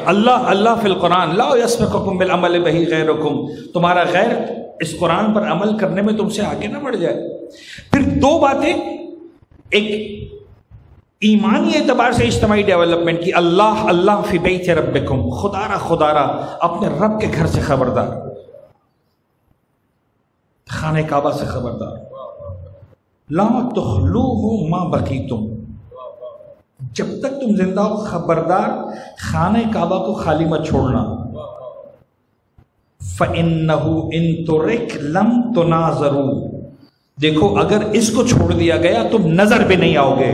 اللہ اللہ فی القرآن لا یسبقکم بالعمل بہ غیرکم، تمہارا غیر اس قرآن پر عمل کرنے میں تم سے آگے نہ بڑھ جائے۔ پھر دو باتیں، ایک ایمانی اعتبار سے اجتماعی ڈیولپمنٹ کی، اللہ اللہ فی بیت ربکم، خدا را اپنے رب کے گھر سے خبردار، خانہ کعبہ سے خبردار، لا تخلوہ ما بقیتم، جب تک تم زندہ ہو خبردار خانہ کعبہ کو خالی مت چھوڑنا۔ فَإِنَّهُ إِن تُرِكْ لَمْ تُنَاظَرُوا، دیکھو اگر اس کو چھوڑ دیا گیا تم نظر بھی نہیں آؤ گے۔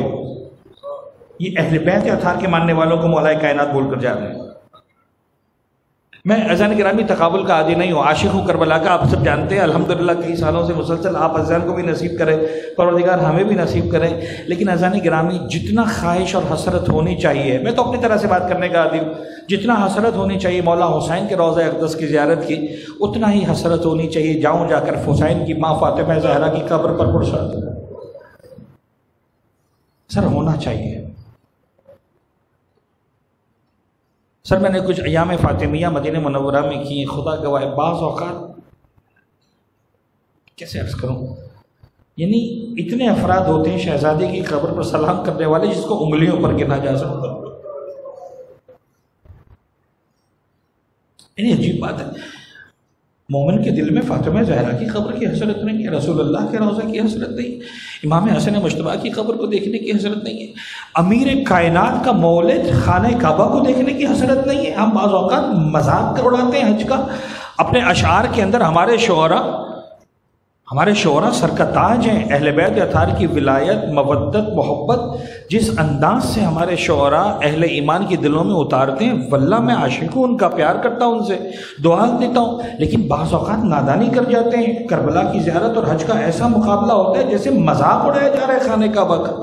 یہ اہل بیت اطہار کے ماننے والوں کو مولا کائنات بول کر جا رہے ہیں۔ میں اذان گرامی تقابل کا عادی نہیں ہوں، عاشق ہوں کربلا کا، آپ سب جانتے ہیں الحمدللہ کئی سالوں سے مسلسل، آپ اذان کو بھی نصیب کریں، پروردگار ہمیں بھی نصیب کریں۔ لیکن اذان گرامی جتنا خواہش اور حسرت ہونی چاہیے، میں تو اپنی طرح سے بات کرنے کا عادی ہوں، جتنا حسرت ہونی چاہیے مولا حسین کے روضہ اقدس کی زیارت کی، اتنا ہی حسرت ہونی چاہیے جاؤں جا کر حسین کی ماں فاطمہ زہرا کی قبر پر پرساد۔ سر ہونا چاہیے۔ سر میں نے کچھ ایام فاطمیہ مدینہ منورہ میں کی، خدا گواہ بعض اوقات کیسے عرض کروں، یعنی اتنے افراد ہوتے ہیں شہزادے کی قبر پر سلام کرنے والے جس کو انگلیوں پر گنا جا سکتا۔ یعنی عجیب بات ہے، مومن کے دل میں فاطمہ زہرا کی قبر کی حسرت نہیں ہے، رسول اللہ کے روضہ کی حسرت نہیں ہے، امام حسن مجتبیٰ کی قبر کو دیکھنے کی حسرت نہیں ہے، امیر کائنات کا مولد خانہ کعبہ کو دیکھنے کی حسرت نہیں ہے۔ ہم بعض اوقات مذاق کر اڑاتے ہیں حج کا، اپنے اشعار کے اندر ہمارے شعراء سر کا تاج ہیں، اہل بیت اطہار کی ولایت، مودت، محبت جس انداز سے ہمارے شعراء اہل ایمان کی دلوں میں اتارتے ہیں، واللہ میں عاشق ہوں، ان کا پیار کرتا ہوں، ان سے دعا دیتا ہوں، لیکن بعض اوقات نادانی کر جاتے ہیں۔ کربلا کی زیارت اور حج کا ایسا مقابلہ ہوتا ہے جیسے مذاق اڑایا جا رہا ہے خانہ کعبہ کا۔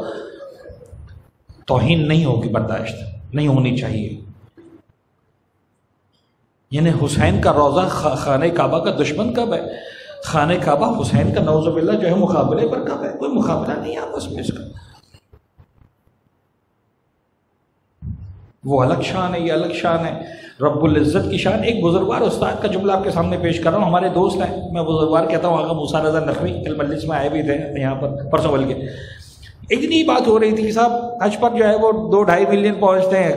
توہین نہیں ہوگی، برداشت نہیں ہونی چاہیے۔ یعنی حسین کا روضہ خانہ کعبہ کا دشمن کب ہے؟ خانہ کعبہ حسین کا نعوذ باللہ جو ہے مقابلے پر کب ہے؟ کوئی مقابلہ نہیں آپس میں اس کا۔ وہ الگ شان ہے، یہ الگ شان ہے، رب العزت کی شان۔ ایک بزرگوار استاد کا جملہ آپ کے سامنے پیش کر رہا ہوں، ہمارے دوست ہیں، میں بزرگوار کہتا ہوں، آقا موسیٰ رضا نقوی کل مجلس میں آئے بھی تھے یہاں پر پرسوں بل کے، اتنی بات ہو رہی تھی کہ صاحب حج پر جو ہے وہ 2-2.5 ملین پہنچتے ہیں،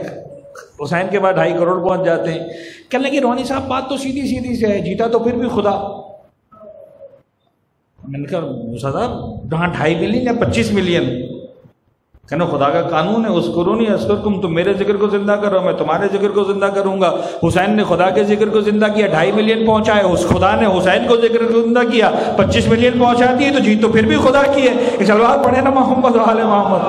حسین کے بعد 2.5 کروڑ پہنچ جاتے ہیں۔ کہنے لگے روحانی صاحب بات تو سیدھی سیدھی سے ہے، جیتا تو پھر بھی خدا۔ میں نے کہا موسیٰ صاحب کہاں 2.5 ملین یا 25 ملین؟ کہنا خدا کا قانون ہے، اذکرونی اذکرکم، تم میرے ذکر کو زندہ کرو میں تمہارے ذکر کو زندہ کروں گا۔ حسین نے خدا کے ذکر کو زندہ کیا، 2.5 ملین پہنچائے، اس خدا نے حسین کو ذکر کو زندہ کیا، 25 ملین پہنچا دیے، تو جیت تو پھر بھی خدا کی ہے۔ ایک سلوات پڑھے نا محمد و آل محمد۔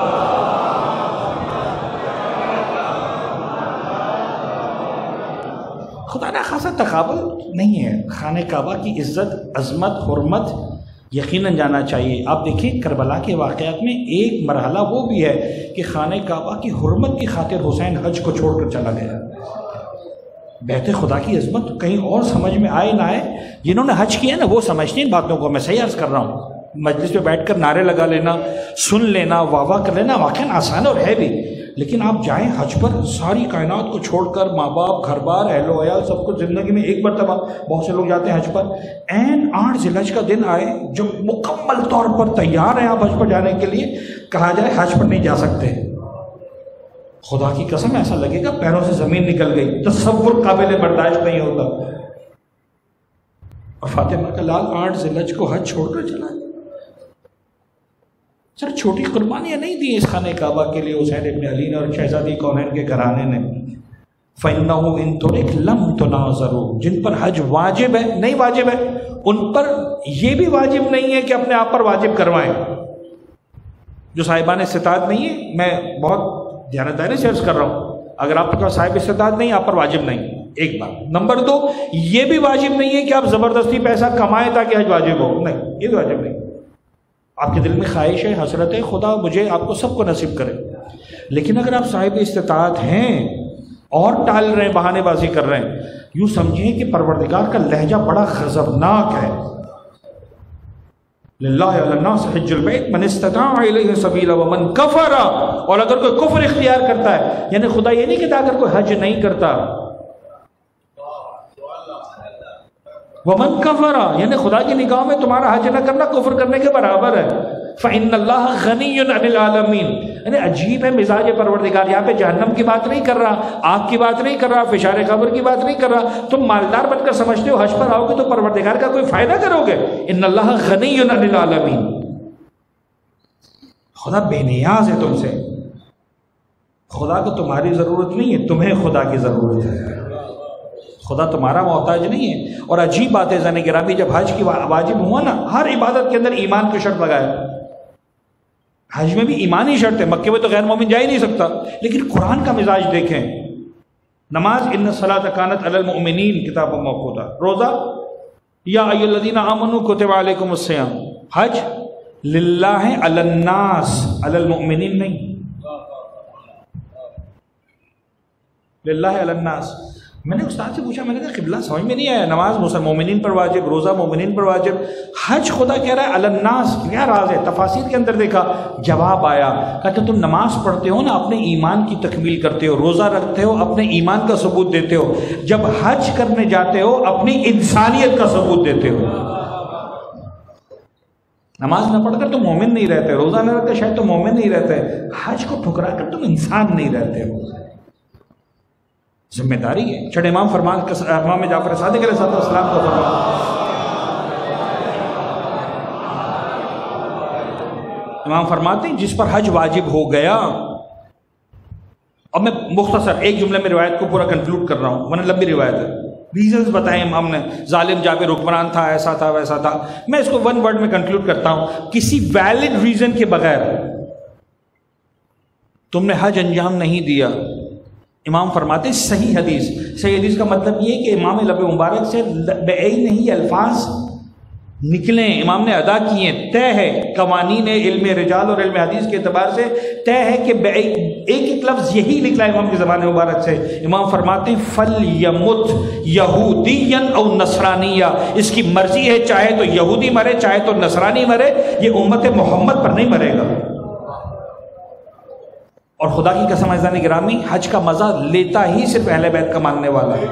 خدا نے خاصا تقابل نہیں ہے، خانہ کعبہ کی عزت، عظمت، حرمت یقیناً جانا چاہیے۔ آپ دیکھیں کربلا کے واقعات میں ایک مرحلہ وہ بھی ہے کہ خانہ کعبہ کی حرمت کی خاطر حسین حج کو چھوڑ کر چلا گیا۔ بیت خدا کی عظمت کہیں اور سمجھ میں آئے نہ آئے، جنہوں نے حج کیا نا وہ سمجھتے ہیں ان باتوں کو، میں صحیح عرض کر رہا ہوں۔ مجلس میں بیٹھ کر نعرے لگا لینا، سن لینا، واہ واہ کر لینا واقعاً آسان اور ہے بھی، لیکن آپ جائیں حج پر ساری کائنات کو چھوڑ کر، ماں باپ، گھر بار، اہل و عیال، سب کچھ زندگی میں ایک مرتبہ، بہت سے لوگ جاتے ہیں حج پر، عین 8 ذی الحج کا دن آئے جو مکمل طور پر تیار ہیں آپ حج پر جانے کے لیے، کہا جائے حج پر نہیں جا سکتے، خدا کی قسم ایسا لگے گا پیروں سے زمین نکل گئی، تصور قابل برداشت نہیں ہوتا۔ اور فاطمہ کا لال 8 ذی الحج کو حج چھوڑ کر چلا گیا۔ سر چھوٹی قربانیاں نہیں دی اس خانہ کعبہ کے لیے حسین ابن علی نے اور شہزادی کونین کے گھرانے نے۔ فَإِنَّهُ إِن تُرِكْ لَمْ تُنَاظَرُوا، جن پر حج واجب ہے، نہیں واجب ہے، ان پر یہ بھی واجب نہیں ہے کہ اپنے آپ پر واجب کروائیں۔ جو صاحبان استطاعت نہیں ہے، میں بہت دیانتداری سے عرض کر رہا ہوں، اگر آپ کا صاحب استطاعت نہیں، آپ پر واجب نہیں، ایک بات۔ نمبر 2، یہ بھی واجب نہیں ہے کہ آپ زبردستی پیسہ کمائیں تاکہ حج واجب ہو، نہیں، یہ بھی واجب نہیں۔ آپ کے دل میں خواہش ہے، حسرت ہے، خدا مجھے آپ کو سب کو نصیب کرے، لیکن اگر آپ صاحب استطاعت ہیں اور ٹال رہے ہیں، بہانے بازی کر رہے ہیں، یوں سمجھیں کہ پروردگار کا لہجہ بڑا غضبناک ہے۔ للہ علی الناس حج البیت من استطاع الیہ سبیلا ومن کفر، اور اگر کوئی کفر اختیار کرتا ہے، یعنی خدا یہ نہیں کہتا اگر کوئی حج نہیں کرتا، ومن کفر یعنی خدا کی نگاہ میں تمہارا حج نہ کرنا کفر کرنے کے برابر ہے۔ فإن اللہ غنی عن العالمین، یعنی عجیب ہے مزاج پروردگار، یہاں پہ جہنم کی بات نہیں کر رہا، آگ کی بات نہیں کر رہا، فشار قبر کی بات نہیں کر رہا۔ تم مالدار بن کر سمجھتے ہو حج پر آؤ گے تو پروردگار کا کوئی فائدہ کرو گے؟ ان اللہ غنی عن العالمین، خدا بے نیاز ہے تم سے، خدا کو تمہاری ضرورت نہیں ہے، تمہیں خدا کی ضرورت ہے، خدا تمہارا محتاج نہیں ہے۔ اور عجیب بات ہے زن گرامی، جب حج کی واجب ہوا نا، ہر عبادت کے اندر ایمان کی شرط لگائے، حج میں بھی ایمانی شرط ہے، مکے میں تو غیر مومن جا ہی نہیں سکتا، لیکن قرآن کا مزاج دیکھیں، نماز ان الصلاۃ کانت علی المؤمنین کتابا موقوتا، روزہ یا ایھا الذین آمنوا کتب علیکم الصیام، حج للہ علی الناس علی المؤمنین نہیں، للہ علی الناس۔ میں نے استاد سے پوچھا، میں نے کہا قبلہ سمجھ میں نہیں آیا، نماز مومنین پر واجب، روزہ مومنین پر واجب، حج خدا کہہ رہا ہے علی الناس، کیا راز ہے؟ تفاسیر کے اندر دیکھا، جواب آیا، کہتے تم نماز پڑھتے ہو نا اپنے ایمان کی تکمیل کرتے ہو، روزہ رکھتے ہو اپنے ایمان کا ثبوت دیتے ہو، جب حج کرنے جاتے ہو اپنی انسانیت کا ثبوت دیتے ہو۔ نماز نہ پڑھ کر تم مومن نہیں رہتے، روزہ نہ رکھ کر شاید تم مومن نہیں رہتے، حج کو ٹھکرا کر تم انسان نہیں رہتے ہو۔ ذمہ داری ہے۔ چھڑے امام جعفر صادق علیہ السلام کو فرمان، امام فرماتے ہیں جس پر حج واجب ہو گیا، اب میں مختصر ایک جملے میں روایت کو پورا کنکلوڈ کر رہا ہوں ورنہ لمبی روایت ہے، ریزنز بتائیں امام نے، ظالم جابر حکمران تھا، ایسا تھا ویسا تھا، میں اس کو ون ورڈ میں کنکلوڈ کرتا ہوں، کسی ویلڈ ریزن کے بغیر تم نے حج انجام نہیں دیا، امام فرماتے ہیں صحیح حدیث کا مطلب یہ کہ امام لب مبارک سے نہیں یہ الفاظ نکلے، امام نے ادا کیے، طے ہے، قوانین علم رجال اور علم حدیث کے اعتبار سے طے ہے کہ ایک لفظ یہی نکلا امام کی زبان مبارک سے، امام فرماتے ہیں فَلْيَمُتْ يَهُودِيًّا أَوْ نَصْرَانِيًّا، اس کی مرضی ہے چاہے تو یہودی مرے چاہے تو نصرانی مرے، یہ امت محمد پر نہیں مرے گا۔ اور خدا کی قسم عزیزان گرامی، حج کا مزہ لیتا ہی صرف اہل بیت کا ماننے والا ہے۔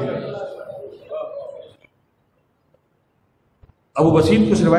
ابو بصیر کچھ روایت